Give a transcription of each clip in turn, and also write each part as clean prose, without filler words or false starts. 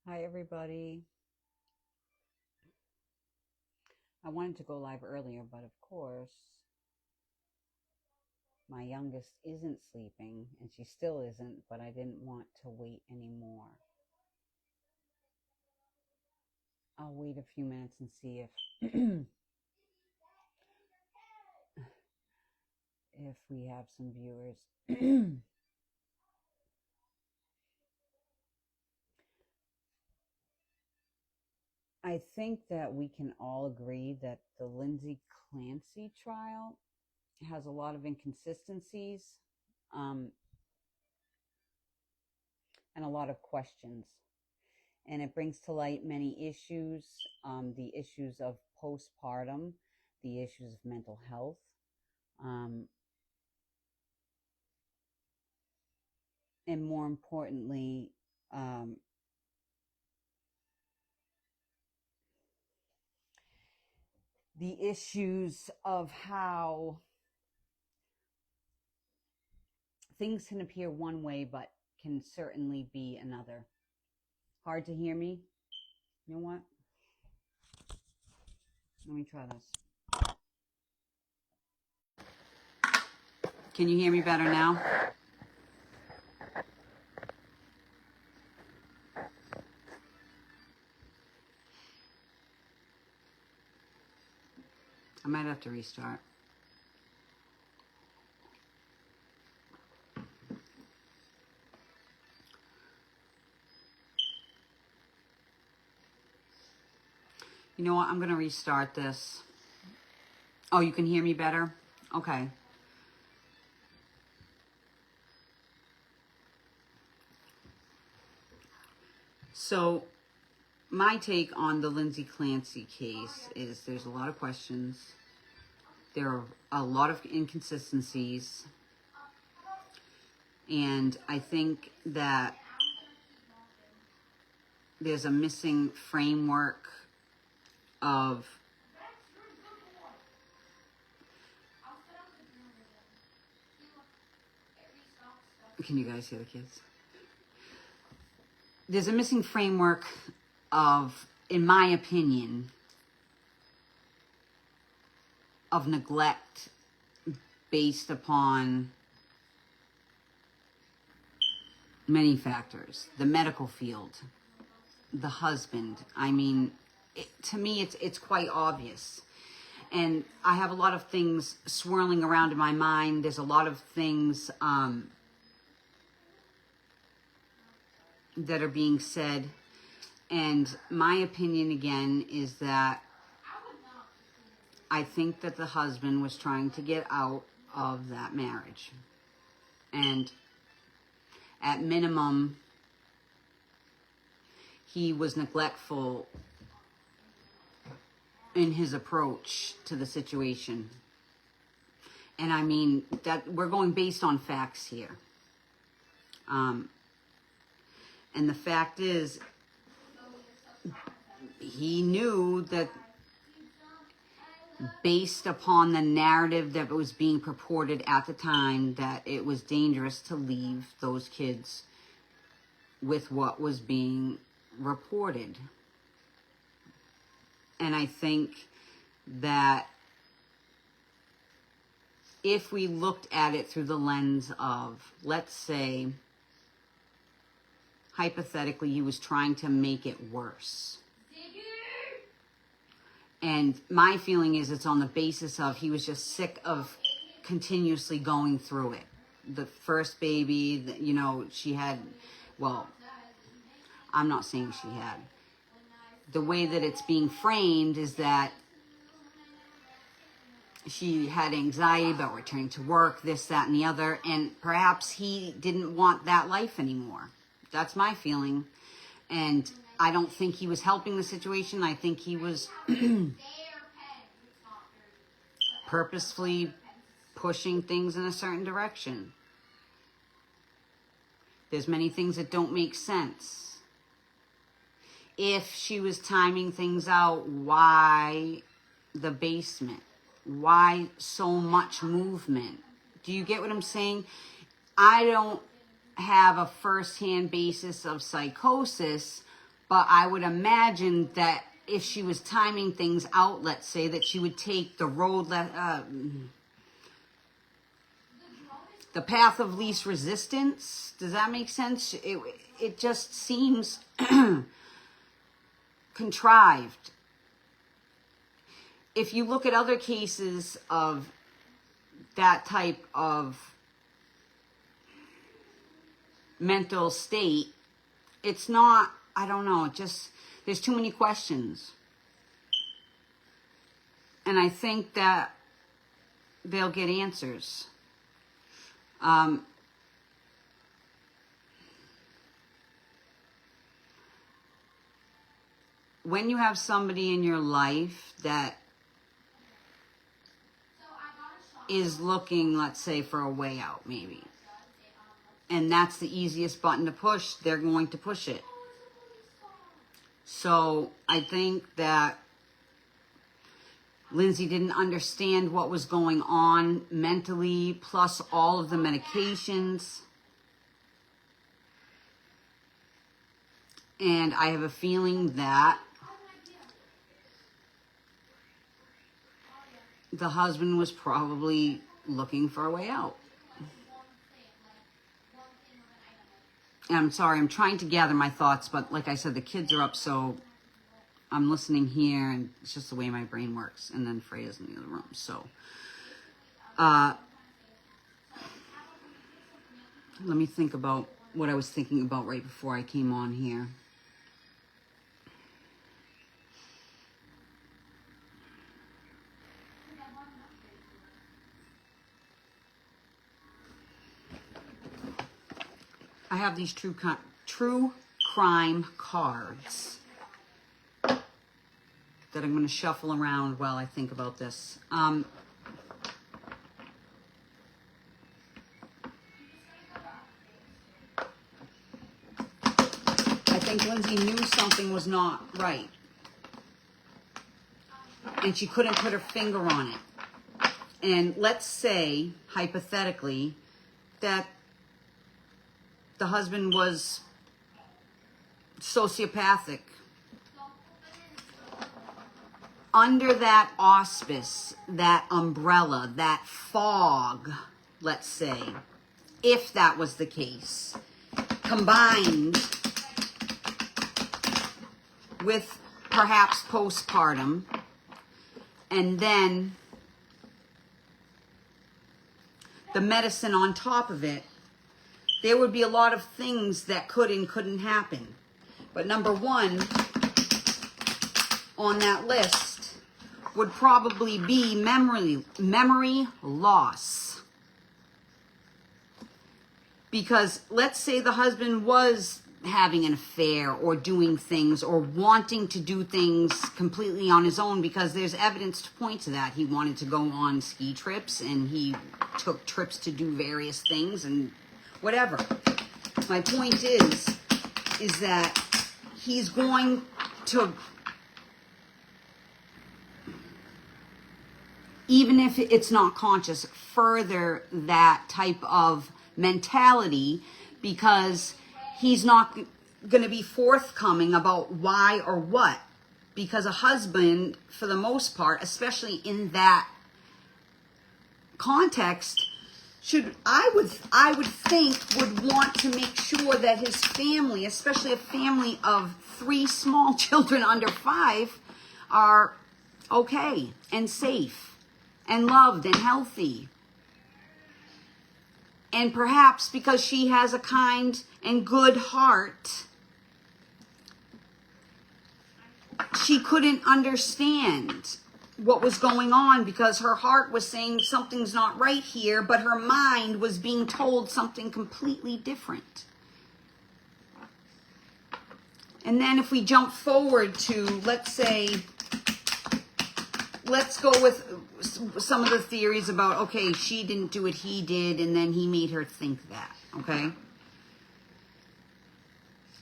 Hi, everybody. I wanted to go live earlier, but of course, my youngest isn't sleeping, and she still isn't, but I didn't want to wait anymore. I'll wait a few minutes and see if if we have some viewers. I think that we can all agree that the Lindsay Clancy trial has a lot of inconsistencies um, and a lot of questions. And it brings to light many issues, the issues of postpartum, the issues of mental health, um, and more importantly, the issues of how things can appear one way but can certainly be another. Hard to hear me? You know what? Let me try this. Can you hear me better now? I might have to restart. You know what? I'm going to restart this. Oh, you can hear me better? Okay. So, my take on the Lindsay Clancy case is there's a lot of questions. There are a lot of inconsistencies. And I think that there's a missing framework of can you guys hear the kids? There's a missing framework of, in my opinion, of neglect based upon many factors. The medical field, the husband. I mean, to me, it's quite obvious. And I have a lot of things swirling around in my mind. There's a lot of things that are being said. And my opinion, again, is that I think that the husband was trying to get out of that marriage. And at minimum, he was neglectful in his approach to the situation. And I mean, that we're going based on facts here. And the fact is, he knew that based upon the narrative that was being purported at the time, that it was dangerous to leave those kids with what was being reported. And I think that if we looked at it through the lens of, let's say, hypothetically, he was trying to make it worse. And my feeling is it's on the basis of he was just sick of continuously going through it. The first baby, you know, she had, well, I'm not saying she had. The way that it's being framed is that she had anxiety about returning to work, this, that, and the other, and perhaps he didn't want that life anymore. That's my feeling. And I don't think he was helping the situation. I think he was purposefully pushing things in a certain direction. There's many things that don't make sense. If she was timing things out, why the basement? Why so much movement? Do you get what I'm saying? I don't have a first-hand basis of psychosis, But I would imagine that if she was timing things out, let's say, that she would take the road, the path of least resistance. Does that make sense? It just seems contrived. If you look at other cases of that type of mental state, it's not, I don't know, just, there's too many questions. And I think that they'll get answers. When you have somebody in your life that is looking, let's say, for a way out, maybe, and that's the easiest button to push, they're going to push it. So I think that Lindsay didn't understand what was going on mentally, plus all of the medications. And I have a feeling that the husband was probably looking for a way out. And I'm sorry, I'm trying to gather my thoughts, but like I said, the kids are up, so I'm listening here, and it's just the way my brain works. And then Freya's in the other room, so let me think about what I was thinking about right before I came on here. I have these true crime cards that I'm going to shuffle around while I think about this. I think Lindsay knew something was not right, and she couldn't put her finger on it. And let's say, hypothetically, that the husband was sociopathic. Under that auspice, that umbrella, that fog, let's say, if that was the case, combined with perhaps postpartum, and then the medicine on top of it, there would be a lot of things that could and couldn't happen. But number one on that list would probably be memory loss. Because let's say the husband was having an affair or doing things or wanting to do things completely on his own, because there's evidence to point to that. He wanted to go on ski trips, and he took trips to do various things and whatever. My point is that he's going to, even if it's not conscious, further that type of mentality, because he's not going to be forthcoming about why or what. Because a husband, for the most part, especially in that context, I would think would want to make sure that his family, especially a family of 3 small children under 5, are okay and safe and loved and healthy. And perhaps because she has a kind and good heart, she couldn't understand what was going on, because her heart was saying something's not right here, but her mind was being told something completely different. And then if we jump forward to, let's go with some of the theories about, okay, she didn't do it, he did, and then he made her think that, okay?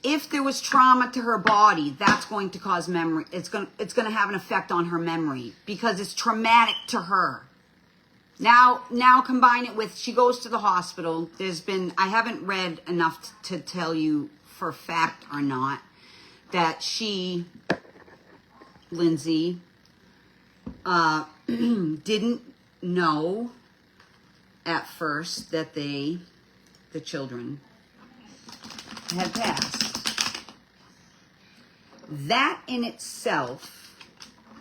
If there was trauma to her body, that's going to cause memory. It's going to have an effect on her memory, because it's traumatic to her. Now combine it with, she goes to the hospital. I haven't read enough to tell you for fact or not, that she, Lindsay, didn't know at first that the children, had passed. That in itself,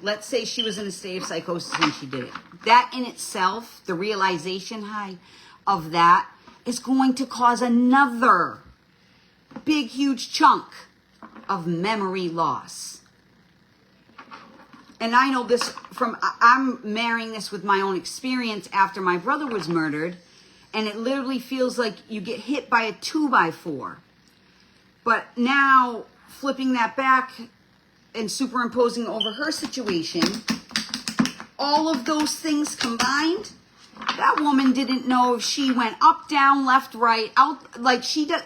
let's say she was in a state of psychosis and she did it. That in itself, the realization of that is going to cause another big, huge chunk of memory loss. And I know this from, I'm marrying this with my own experience after my brother was murdered, and it literally feels like you get hit by a 2x4. But now, flipping that back and superimposing over her situation, all of those things combined, that woman didn't know if she went up, down, left, right, out, like she does.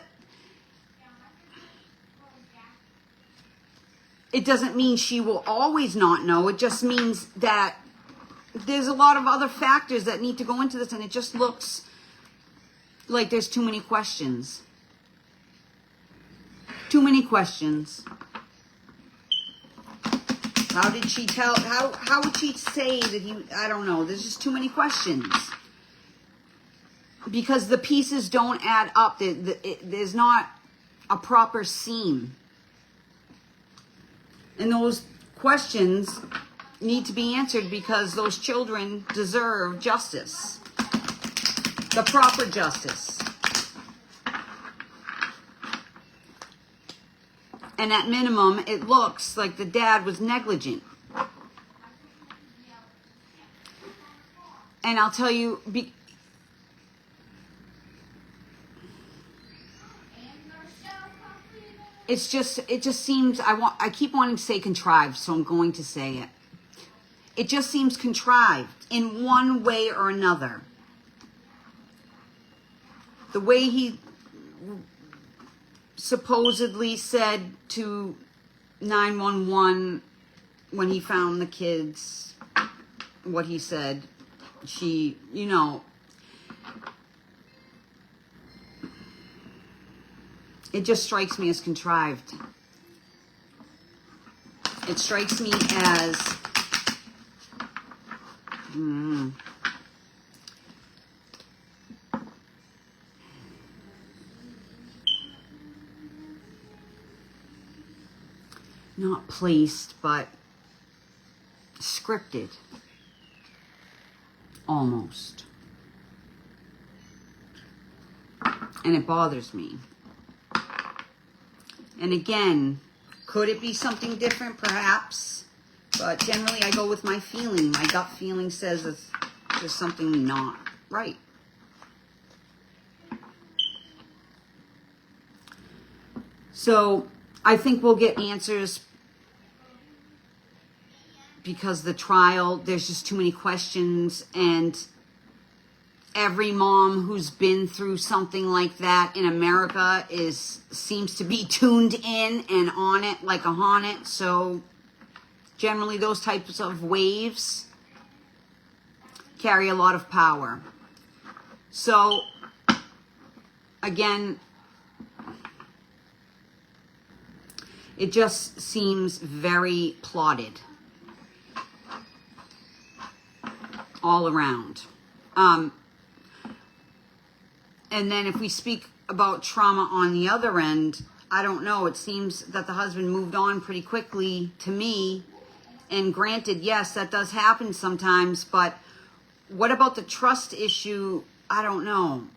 It doesn't mean she will always not know. It just means that there's a lot of other factors that need to go into this, and it just looks like there's too many questions. Too many questions. How did she tell, how would she say that he, I don't know. There's just too many questions. Because the pieces don't add up. There's not a proper seam. And those questions need to be answered because those children deserve justice. The proper justice. And at minimum, it looks like the dad was negligent. And I'll tell you, it just seems, I keep wanting to say contrived, so I'm going to say it. It just seems contrived in one way or another. The way he supposedly said to 911 when he found the kids, what he said, she, you know, it just strikes me as contrived. It strikes me as not placed, but scripted. Almost. And it bothers me. And again, could it be something different? Perhaps. But generally, I go with my feeling. My gut feeling says it's just something not right. So, I think we'll get answers because the trial, there's just too many questions, and every mom who's been through something like that in America seems to be tuned in and on it like a haunted. So generally those types of waves carry a lot of power. So again, it just seems very plotted all around. And then if we speak about trauma on the other end, I don't know. It seems that the husband moved on pretty quickly to me. And granted, yes, that does happen sometimes. But what about the trust issue? I don't know.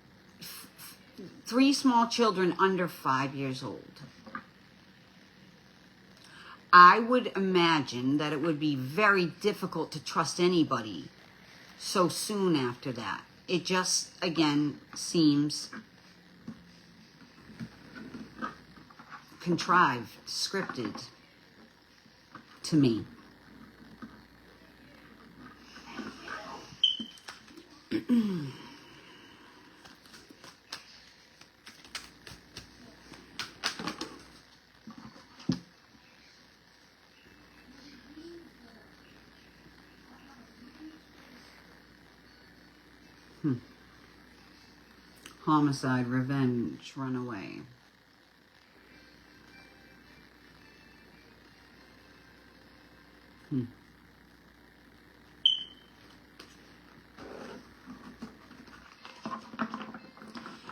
3 small children under 5 years old. I would imagine that it would be very difficult to trust anybody so soon after that. It just, again, seems contrived, scripted to me. Homicide, revenge, runaway.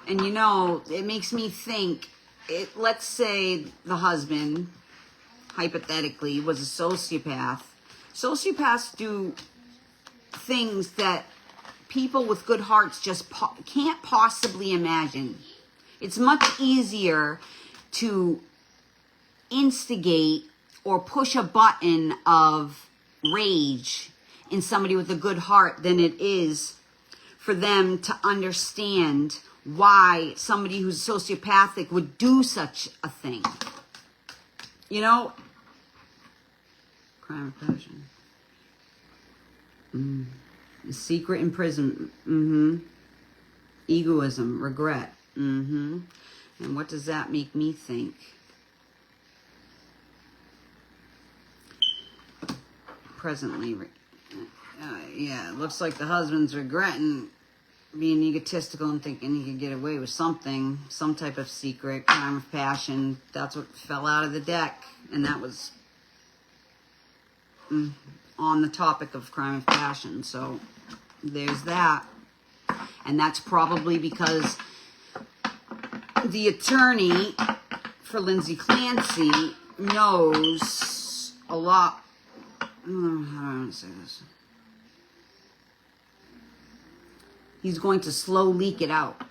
And you know, it makes me think, let's say the husband, hypothetically, was a sociopath. Sociopaths do things that people with good hearts just can't possibly imagine. It's much easier to instigate or push a button of rage in somebody with a good heart than it is for them to understand why somebody who's sociopathic would do such a thing. You know? Crime of passion. Secret imprisonment. Egoism. Regret. And what does that make me think? Presently. Yeah, it looks like the husband's regretting being egotistical and thinking he could get away with something, some type of secret, crime of passion. That's what fell out of the deck. And that was on the topic of crime of passion. So there's that. And that's probably because the attorney for Lindsay Clancy knows a lot. How do I want to say this? He's going to slow leak it out.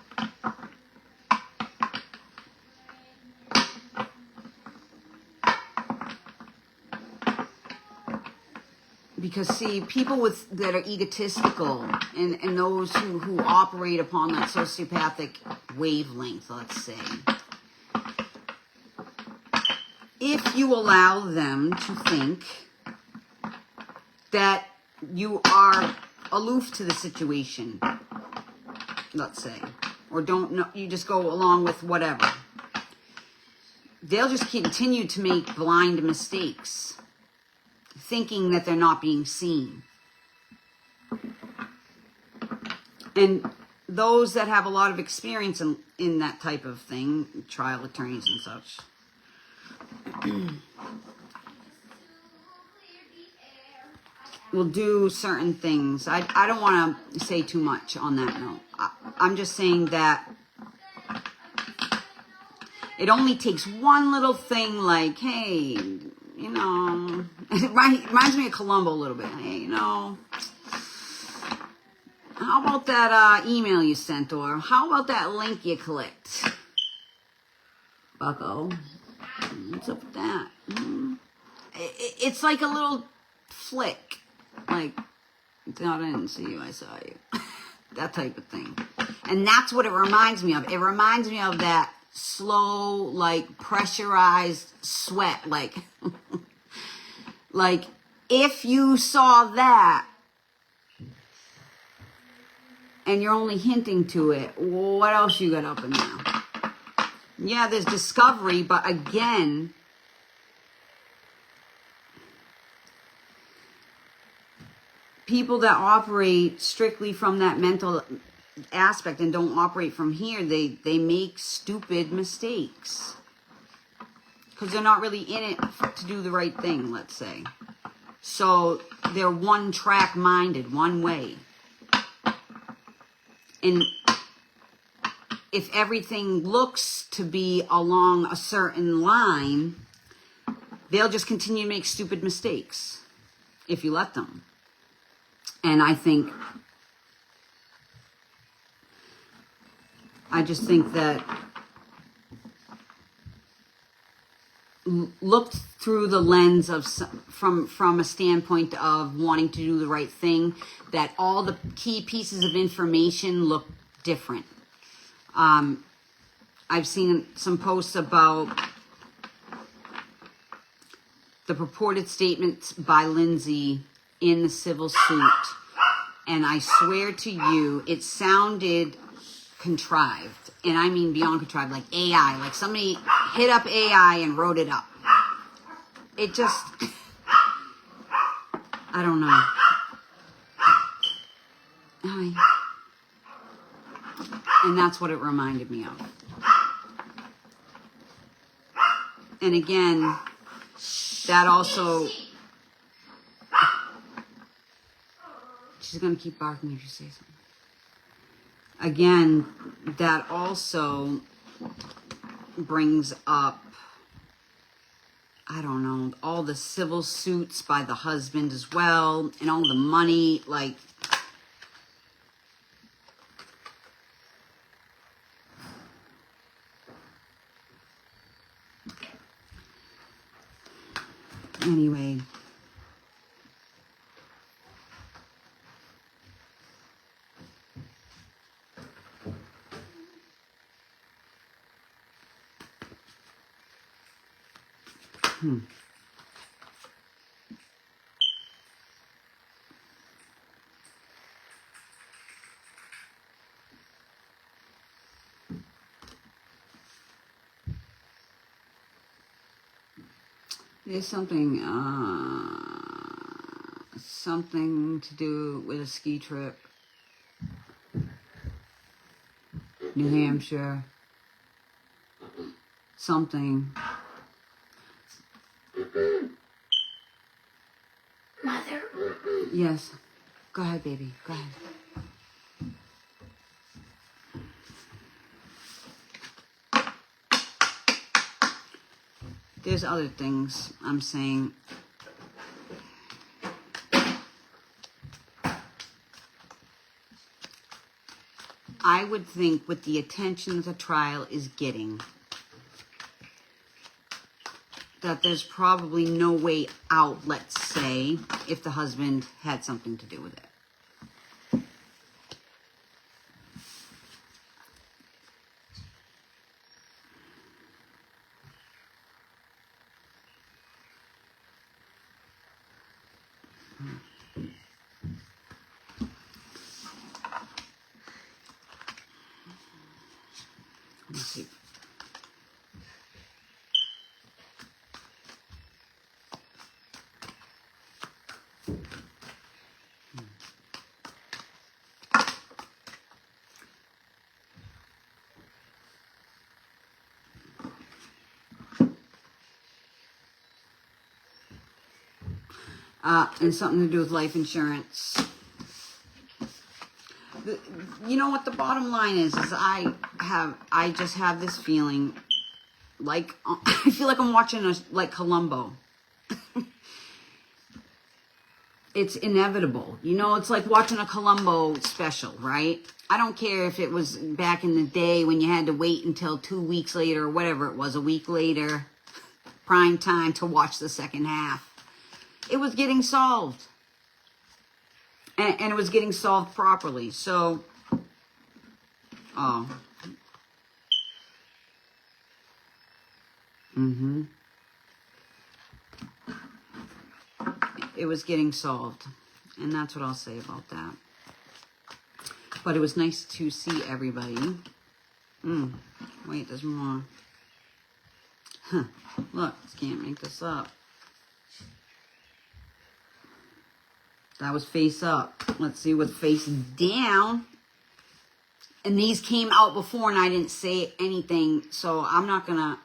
Because see, people that are egotistical and those who operate upon that sociopathic wavelength, let's say, if you allow them to think that you are aloof to the situation, let's say, or don't know, you just go along with whatever, they'll just continue to make blind mistakes, thinking that they're not being seen. And those that have a lot of experience in that type of thing, trial attorneys and such, will do certain things. I don't want to say too much on that note. I'm just saying that it only takes one little thing like, hey, you know, it reminds me of Columbo a little bit. Hey, you know, how about that email you sent, or how about that link you clicked? Bucko, what's up with that? It's like a little flick. Like, I didn't see you, I saw you. That type of thing. And that's what it reminds me of. It reminds me of that slow, like, pressurized sweat. Like, like, if you saw that and you're only hinting to it, what else you got up in there? Yeah, there's discovery, but again, people that operate strictly from that mental aspect and don't operate from here, they make stupid mistakes because they're not really in it to do the right thing, let's say. So they're one track minded, one way. And if everything looks to be along a certain line, they'll just continue to make stupid mistakes if you let them. And I just think that looked through the lens of from a standpoint of wanting to do the right thing, that all the key pieces of information look different. I've seen some posts about the purported statements by Lindsay in the civil suit, and I swear to you, it sounded contrived, and I mean beyond contrived, like AI, like somebody hit up AI and wrote it up. It just, I don't know. And that's what it reminded me of. And again, that also she's going to keep barking if you say something. Again, that also brings up, I don't know, all the civil suits by the husband as well, and all the money, like, anyway. There's something to do with a ski trip. New Hampshire. Something. Mother. Yes. Go ahead, baby. Go ahead. There's other things I'm saying. I would think with the attention that the trial is getting, that there's probably no way out, let's say, if the husband had something to do with it. Let's see. And something to do with life insurance. You know what the bottom line is I just have this feeling like, I feel like I'm watching like Columbo. It's inevitable. You know, it's like watching a Columbo special, right? I don't care if it was back in the day when you had to wait until 2 weeks later or whatever it was, a week later, prime time to watch the second half. It was getting solved. And it was getting solved properly. So, oh. It was getting solved. And that's what I'll say about that. But it was nice to see everybody. Wait, there's more. Huh. Look, can't make this up. That was face up. Let's see what's face down. And these came out before and I didn't say anything. So I'm not going to.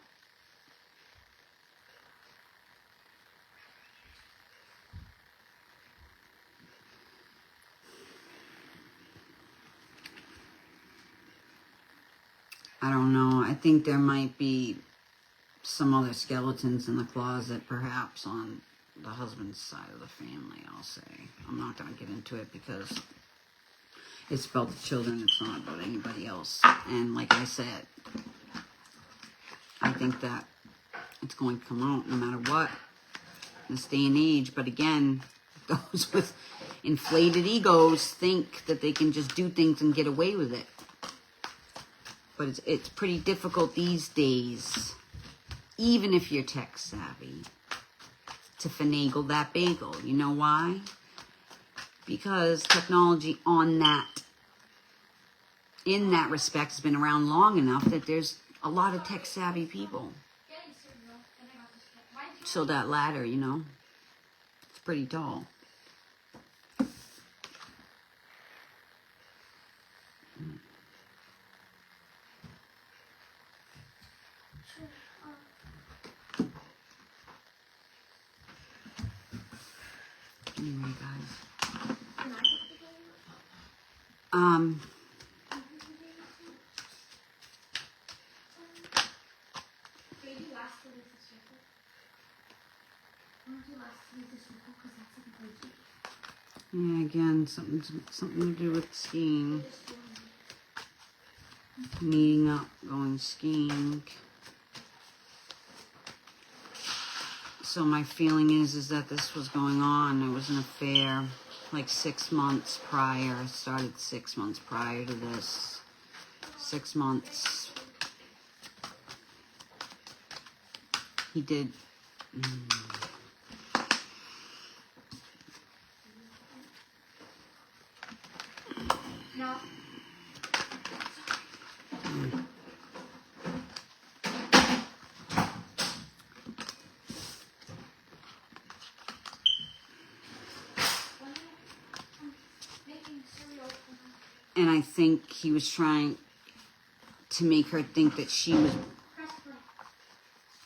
I don't know. I think there might be some other skeletons in the closet, perhaps on the husband's side of the family, I'll say. I'm not going to get into it because it's about the children. It's not about anybody else. And like I said, I think that it's going to come out no matter what in this day and age. But again, those with inflated egos think that they can just do things and get away with it. But it's pretty difficult these days, even if you're tech savvy, to finagle that bagel. You know why? Because technology in that respect has been around long enough that there's a lot of tech savvy people. So that ladder, you know, it's pretty tall. Anyway, guys. Yeah, again, something to do with skiing. Meeting up, going skiing. So my feeling is that this was going on. It was an affair, like 6 months prior. It started 6 months prior to this. 6 months. He did. No. And I think he was trying to make her think that she was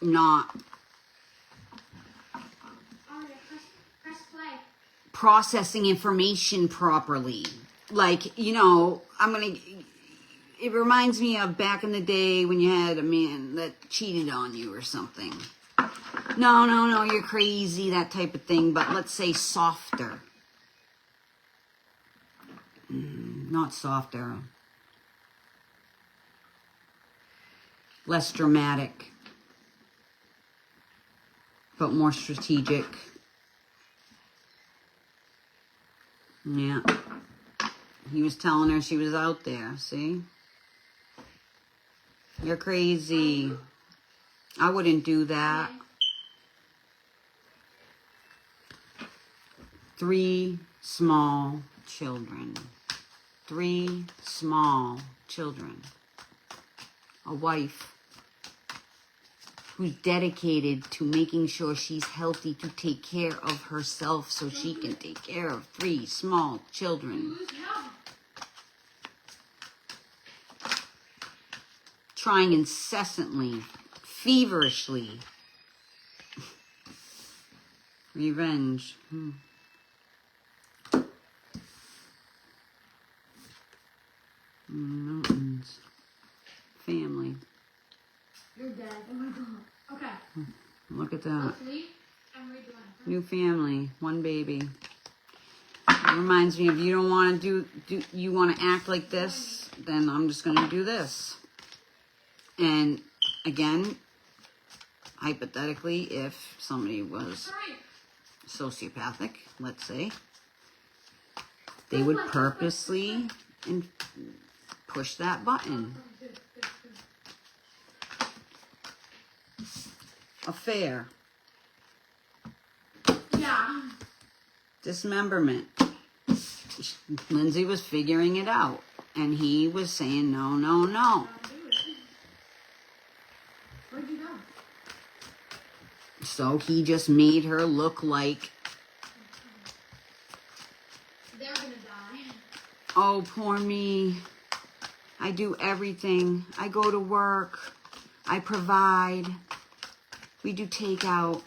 not processing information properly. Like, you know, it reminds me of back in the day when you had a man that cheated on you or something. No, you're crazy, that type of thing. But let's say softer. Not softer. Less dramatic. But more strategic. Yeah. He was telling her she was out there, see? You're crazy. I wouldn't do that. 3 small children. 3 small children. A wife who's dedicated to making sure she's healthy to take care of herself so she can take care of 3 small children. Trying incessantly, feverishly. Revenge. Mountains. Family. You're dead. Oh my god. Okay. Look at that. I'm redoing. New family. 1 baby. It reminds me of, you don't want to do you want to act like this, then I'm just going to do this. And again, hypothetically, if somebody was sociopathic, let's say, they would purposely push that button. Affair. Yeah. Dismemberment. Lindsay was figuring it out, and he was saying no, no, no. Where'd you go? So he just made her look like, They're gonna die. oh, poor me. I do everything. I go to work. I provide. We do takeout.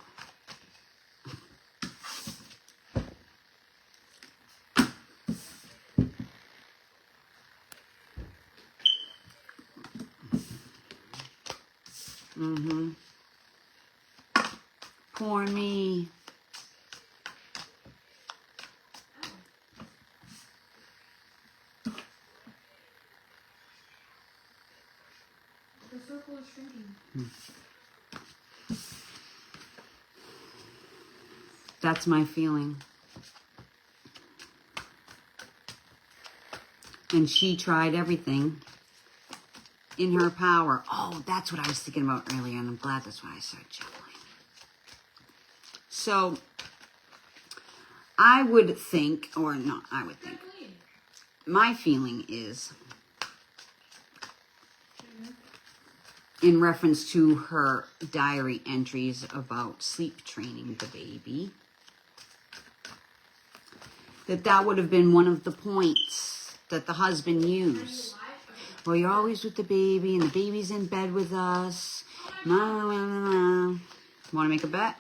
Poor me. The circle is shrinking. That's my feeling. And she tried everything in her power. Oh, that's what I was thinking about earlier, and I'm glad that's why I started chuckling. So, I would think, or not, I would think, my feeling is, in reference to her diary entries about sleep training the baby, that would have been one of the points that the husband used. Well, you're always with the baby, and the baby's in bed with us. Want to make a bet?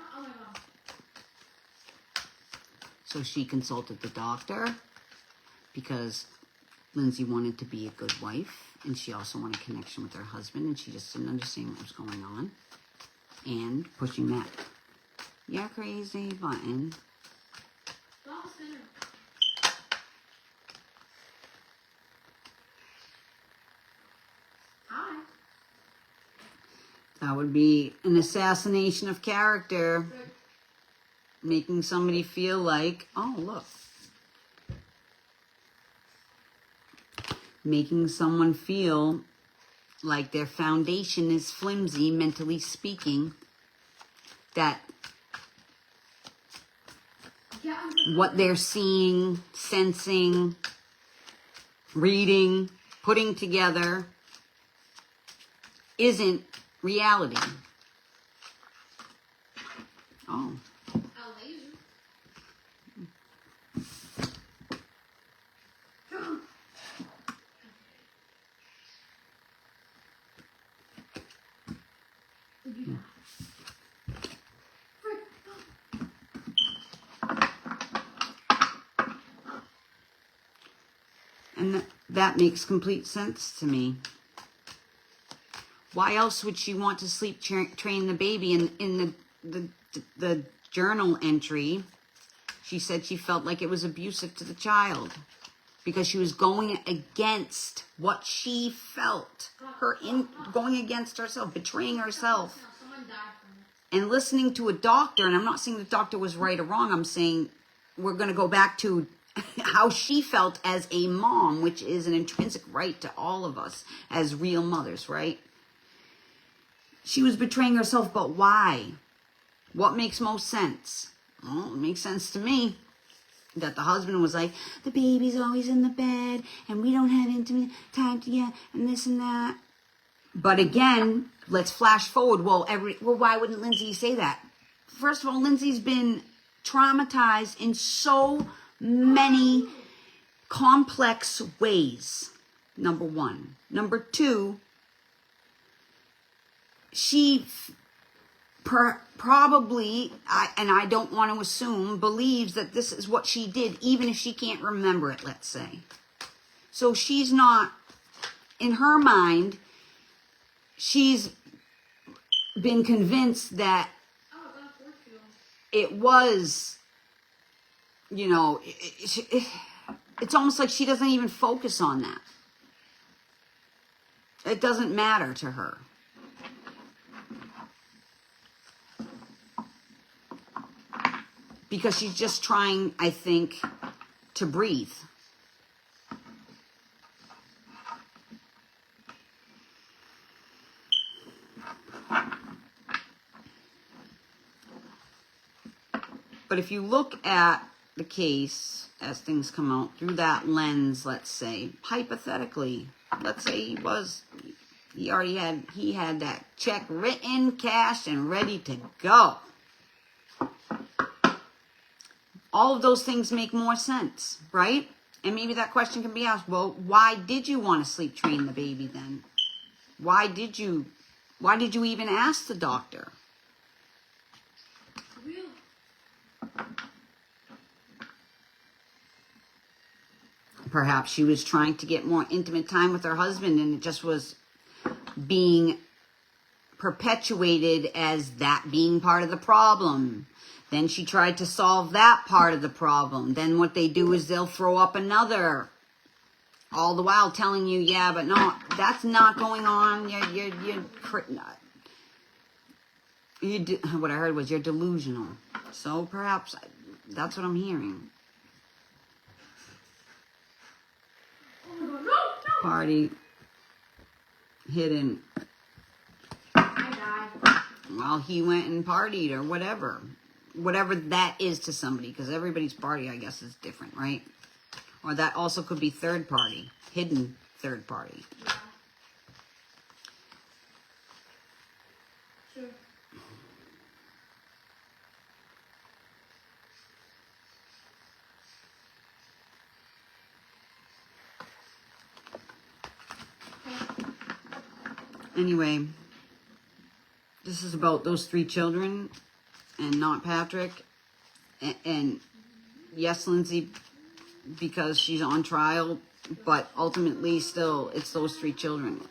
So she consulted the doctor, because Lindsay wanted to be a good wife, and she also wanted connection with her husband, and she just didn't understand what was going on. And pushing that, yeah, crazy button. Stop spinning. Hi. That would be an assassination of character, Good. making somebody feel like, oh, look. Making someone feel like their foundation is flimsy, mentally speaking, that Get under. what they're seeing, sensing, reading, putting together isn't reality. Oh. A laser. Did you die? Frick. And that makes complete sense to me. Why else would she want to sleep train the baby? In the journal entry, she said she felt like it was abusive to the child because she was going against what she felt, going against herself, betraying herself, No, someone died from it. and listening to a doctor. And I'm not saying the doctor was right or wrong. I'm saying we're going to go back to how she felt as a mom, which is an intrinsic right to all of us as real mothers, right? She was betraying herself, but why? What makes most sense? Well, it makes sense to me that the husband was like, the baby's always in the bed, and we don't have intimate time together, and this and that. But again, let's flash forward. Well, why wouldn't Lindsay say that? First of all, Lindsay's been traumatized in so many complex ways, number one. Number two, she probably, and I don't want to assume, believes that this is what she did, even if she can't remember it, let's say. So she's not, in her mind, she's been convinced that Oh, I got force field. it was, it's almost like she doesn't even focus on that. It doesn't matter to her. Because she's just trying, I think, to breathe. But if you look at the case as things come out through that lens, let's say, hypothetically, let's say he had that check written, cashed, and ready to go. All of those things make more sense, right? And maybe that question can be asked, well, why did you want to sleep train the baby then? Why did you even ask the doctor? Real. Perhaps she was trying to get more intimate time with her husband, and it just was being perpetuated as that being part of the problem. Then she tried to solve that part of the problem. Then what they do is they'll throw up another, all the while telling you, yeah, but no, that's not going on. What I heard was you're delusional. So perhaps that's what I'm hearing. Oh my god, no! Party hidden. I died. Well, he went and partied or whatever. Whatever that is to somebody, because everybody's party, I guess, is different, right? Or that also could be third party, hidden third party. Yeah. Sure. Anyway, this is about those 3 children and not Patrick. And yes, Lindsay, because she's on trial, But ultimately, still, it's those 3 children.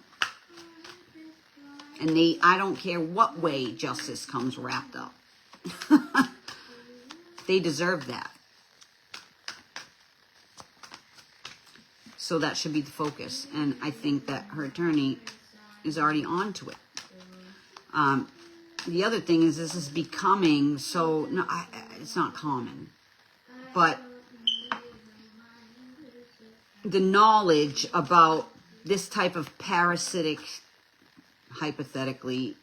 And I don't care what way justice comes wrapped up. They deserve that. So that should be the focus. And I think that her attorney is already on to it. The other thing is this is becoming so, no, it's not common. But the knowledge about this type of parasitic, hypothetically,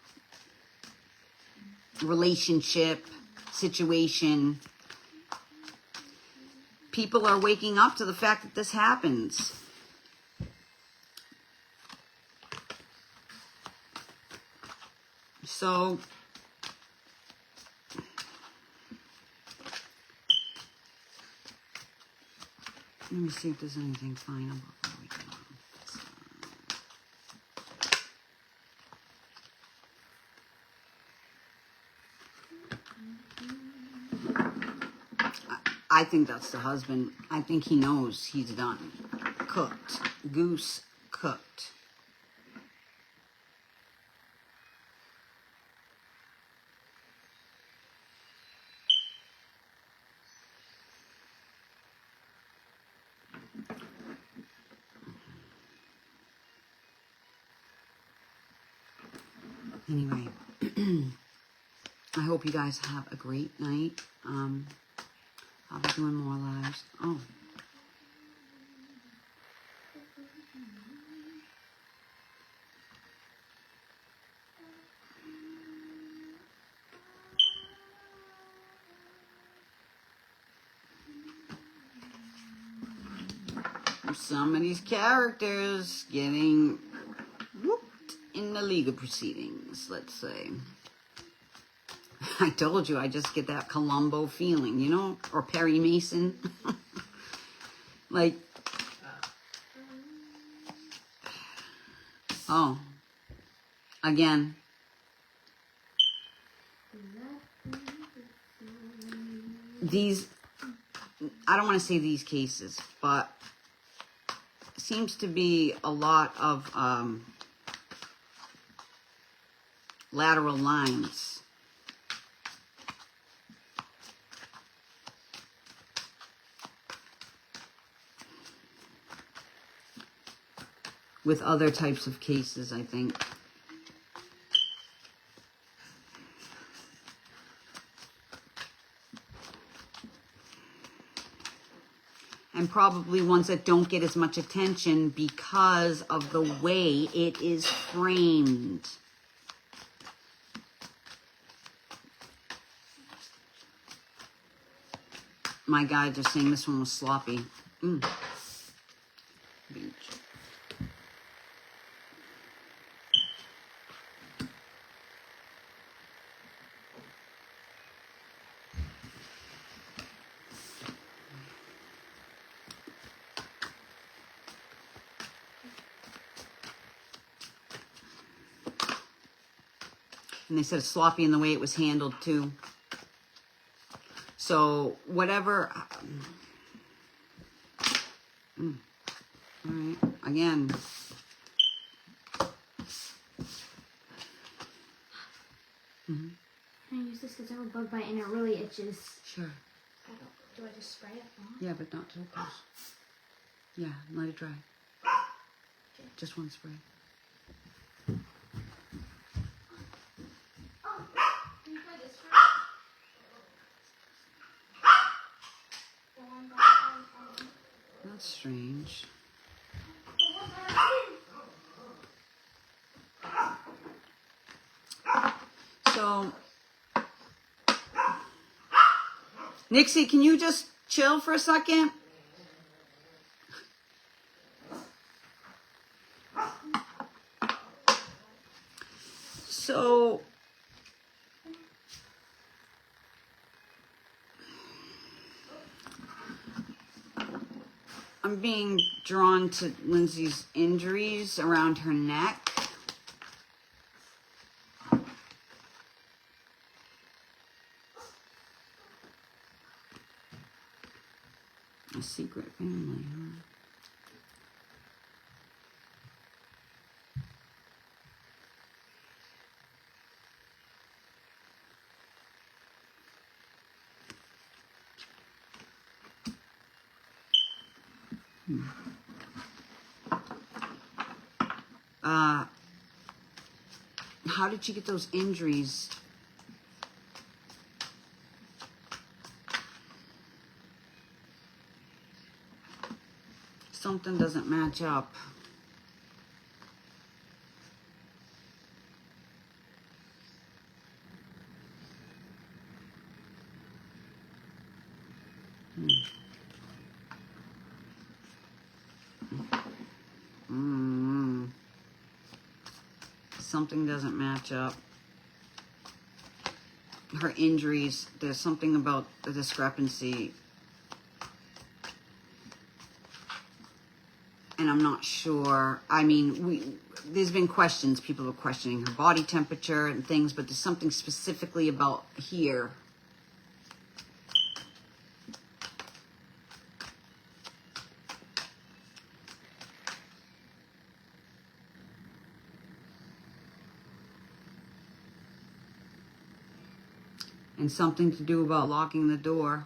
relationship, situation, people are waking up to the fact that this happens. So, let me see if there's anything final before we go on. I think that's the husband. I think he knows he's done. Cooked. Goose cooked. Anyway, I hope you guys have a great night. I'll be doing more lives. Oh. Some of these characters getting whooped in the legal proceedings, let's say. I told you, I just get that Columbo feeling, you know? Or Perry Mason. Like, oh, again. These, I don't want to say these cases, but seems to be a lot of lateral lines. With other types of cases, I think. And probably ones that don't get as much attention because of the way it is framed. My guides are saying this one was sloppy. Beach. And they said it's sloppy in the way it was handled, too. So, whatever... all right, again. Can I use this because I have a bug bite and it really itches? Sure. Do I just spray it? Yeah, but not too close. Yeah, let it dry. Just one spray. That's strange. So, Nixie, can you just chill for a second? So, I'm being drawn to Lindsay's injuries around her neck. A secret family, huh? How did she get those injuries? Something doesn't match up. Something doesn't match up. Her injuries, there's something about the discrepancy. And I'm not sure. I mean, there's been questions. People are questioning her body temperature and things, but there's something specifically about here. And something to do about locking the door.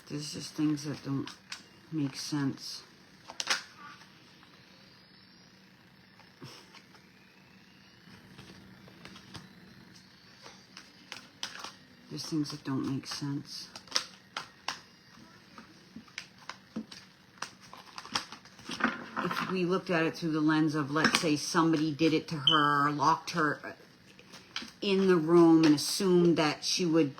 There's just things that don't make sense. There's things that don't make sense. If we looked at it through the lens of, let's say somebody did it to her, locked her in the room and assumed that she would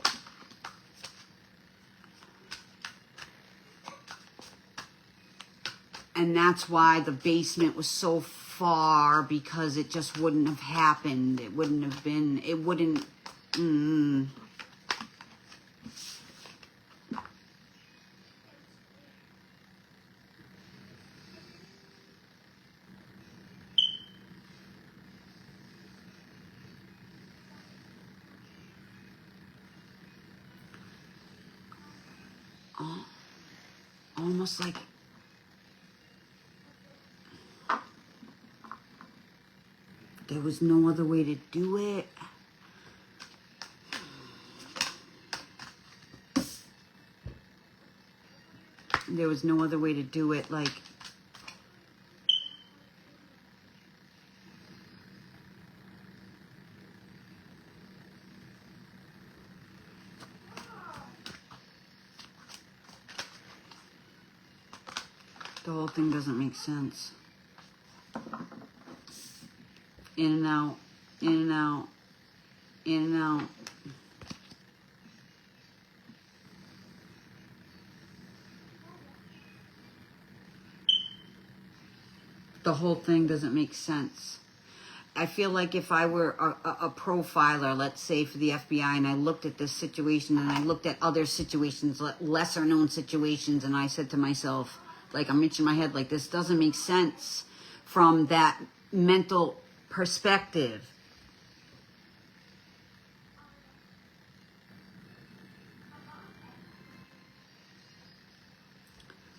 and that's why the basement was so far, because it just wouldn't have happened. It wouldn't have been, it wouldn't, almost like there was no other way to do it. There was no other way to do it, like, the whole thing doesn't make sense. In and out, in and out, in and out. The whole thing doesn't make sense. I feel like if I were a profiler, let's say for the FBI, and I looked at this situation and I looked at other situations, lesser known situations, and I said to myself, like, I'm itching my head, like, this doesn't make sense from that mental perspective.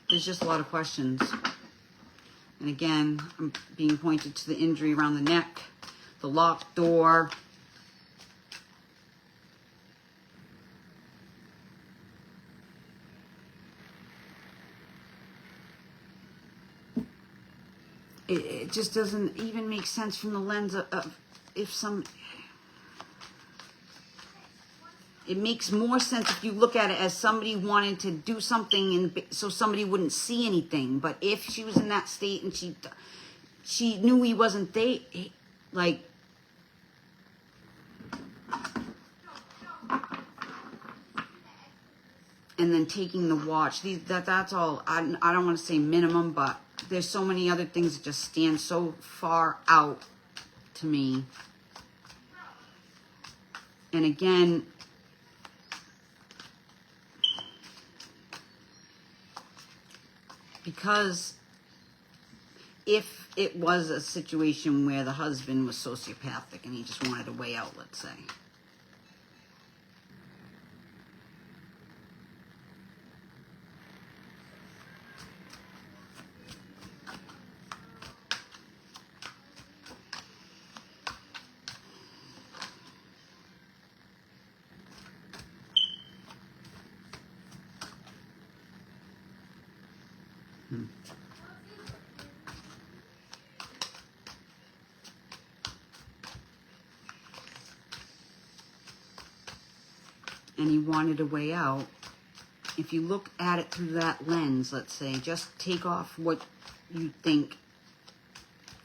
There's just a lot of questions. And again, I'm being pointed to the injury around the neck, the locked door. It just doesn't even make sense from the lens of if some... It makes more sense if you look at it as somebody wanted to do something and so somebody wouldn't see anything. But if she was in that state and she knew he wasn't there, like... And then taking the watch. That's all. I don't want to say minimum, but there's so many other things that just stand so far out to me. And again... Because if it was a situation where the husband was sociopathic and he just wanted a way out, let's say. and he wanted a way out, if you look at it through that lens, let's say, just take off what you think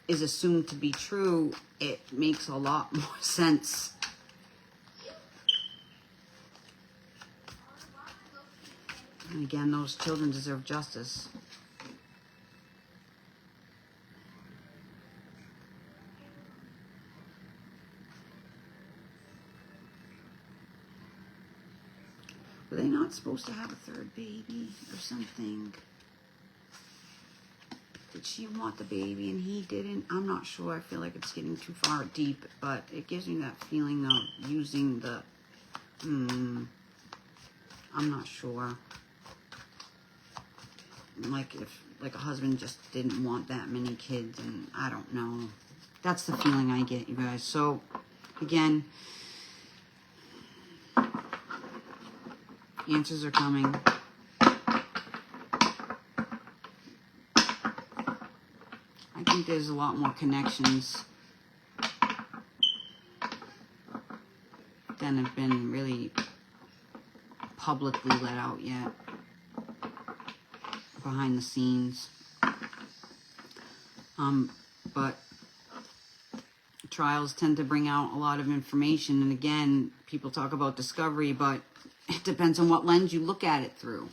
is assumed to be true, it makes a lot more sense. And again, those children deserve justice. Were they not supposed to have a third baby or something? Did she want the baby and he didn't? I'm not sure. I feel like it's getting too far deep, but it gives me that feeling of using the... I'm not sure. Like if a husband just didn't want that many kids, and I don't know. That's the feeling I get, you guys. So, again... answers are coming. I think there's a lot more connections than have been really publicly let out yet. Behind the scenes. But trials tend to bring out a lot of information. And again, people talk about discovery, but it depends on what lens you look at it through.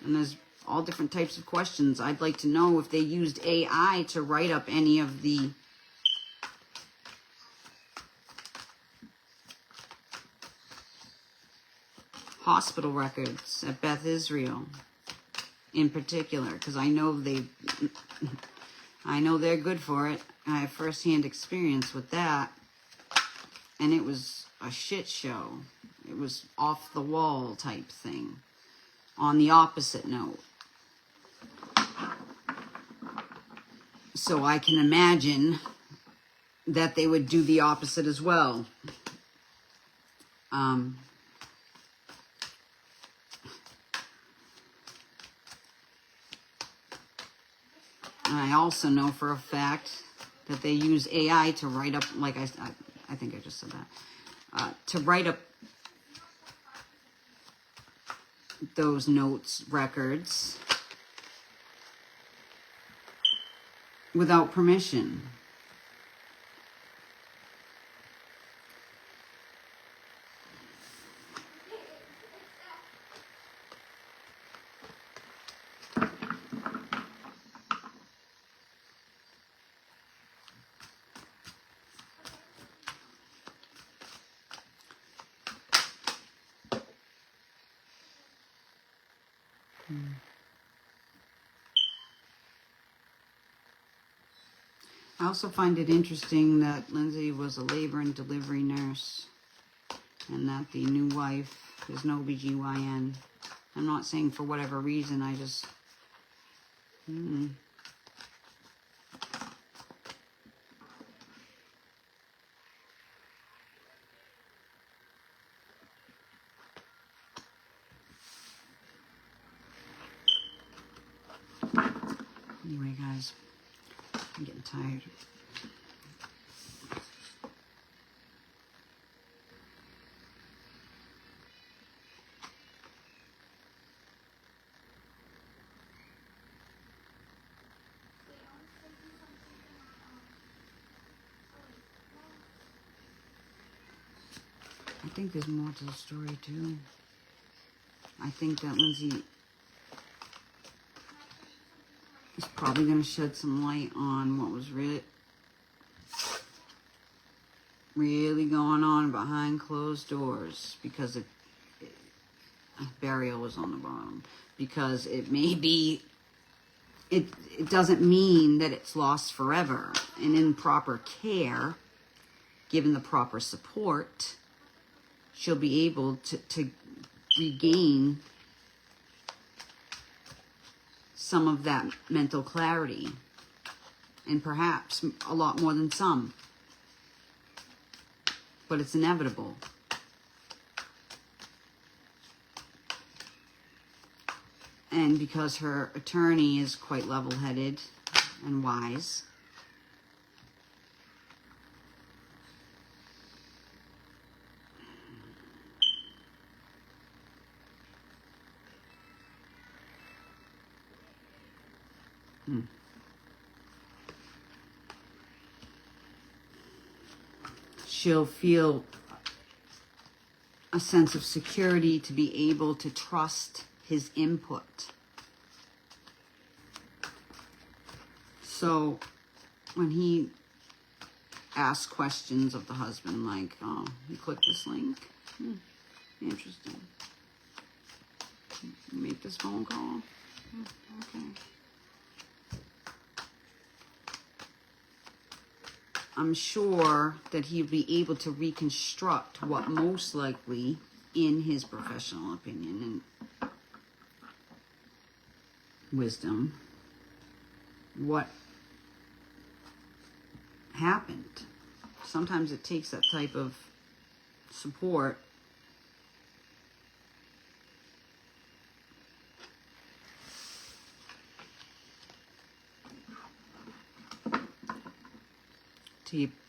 And there's all different types of questions. I'd like to know if they used AI to write up any of the hospital records at Beth Israel in particular, because I know they're good for it. I have first-hand experience with that, and it was a shit show. It was off the wall type thing. On the opposite note. So I can imagine that they would do the opposite as well. And I also know for a fact that they use AI to write up, like I think I just said that, to write up those notes, records, without permission. I also find it interesting that Lindsay was a labor and delivery nurse and that the new wife is no OBGYN. I'm not saying for whatever reason, I just... Anyway, guys, I'm getting tired. I think there's more to the story, too. I think that Lindsay is probably going to shed some light on what was really going on behind closed doors, because burial was on the bottom, because it may be, it doesn't mean that it's lost forever, and in proper care, given the proper support, she'll be able to regain some of that mental clarity, and perhaps a lot more than some. But it's inevitable. And because her attorney is quite level-headed and wise, She'll feel a sense of security to be able to trust his input. So when he asks questions of the husband, like, oh, you clicked this link? Interesting. You make this phone call? Okay. I'm sure that he'll be able to reconstruct what most likely, in his professional opinion and wisdom, what happened. Sometimes it takes that type of support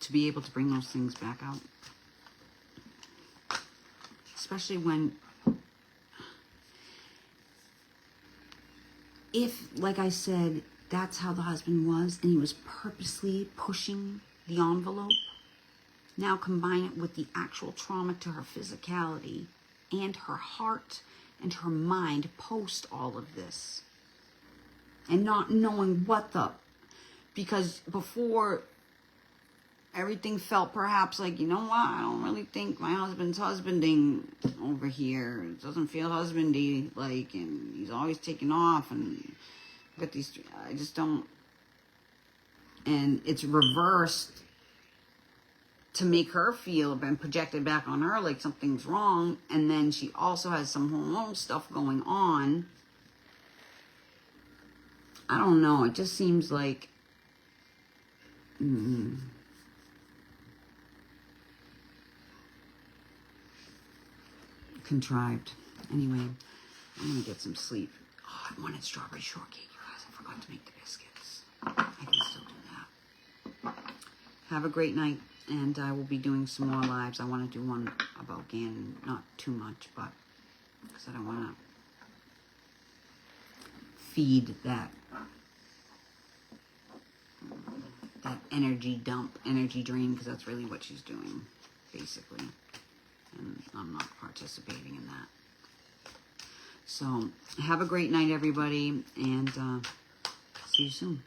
to be able to bring those things back out. Especially when, if, like I said, that's how the husband was and he was purposely pushing the envelope, now combine it with the actual trauma to her physicality and her heart and her mind post all of this. And not knowing what the, because before everything felt perhaps like, you know what, I don't really think my husband's husbanding over here. It doesn't feel husbandy, like, and he's always taking off, and got these, I just don't, and it's reversed to make her feel and projected back on her like something's wrong, and then she also has some hormonal stuff going on. I don't know, it just seems like, contrived. Anyway, I'm gonna get some sleep. Oh, I wanted strawberry shortcake, you guys. I forgot to make the biscuits. I can still do that. Have a great night, and I will be doing some more lives. I want to do one about Gannon, not too much, but because I don't want to feed that energy dump, energy drain, because that's really what she's doing, basically. And I'm not participating in that. So, have a great night, everybody, and see you soon.